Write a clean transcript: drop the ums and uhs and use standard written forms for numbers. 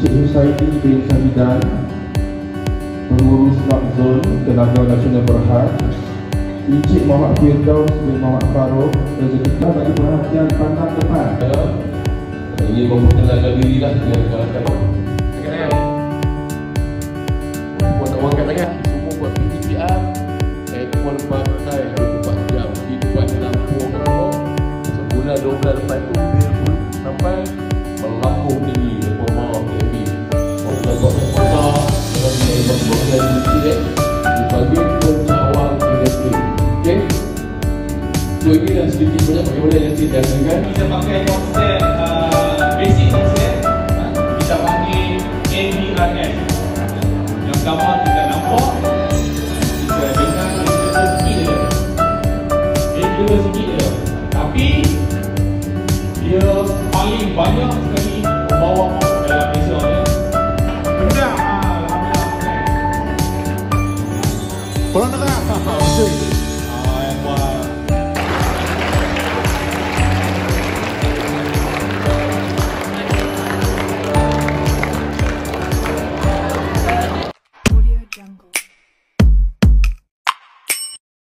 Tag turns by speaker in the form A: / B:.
A: Encik Husaini bin Sahidan, Pengurus Lak Zon Tenaga Nasional Berhad, Encik Muhammad Firdaus bin Muhammad Farouk, rezeki bagi perhatian pandang depan.
B: Ingin memperkenalkan diri lah dengan rakan-rakan. Buat nak angkat tangan, semua buat PTPR. Aircon pakai 24 jam, kipas lampu sebulan 2 bulan lepas tu bil pun sampai melambung tinggi lepas bawah KMB. Orang dapat pasar dengan bagian sikit di bahagian pencawal elektrik. Ok, so ini dah sedikit banyak bagaimana elektrik dihasilkan.
C: Kita pakai konsep basic konsep, kita panggil NBRS. Yang gambar kita nampak, kita dengar kita sikit je. Dia sikit je, tapi dia paling banyak sekali membawa dalam Malaysia ni. Benar, alhamdulillah.
D: Korang dengar? Betul.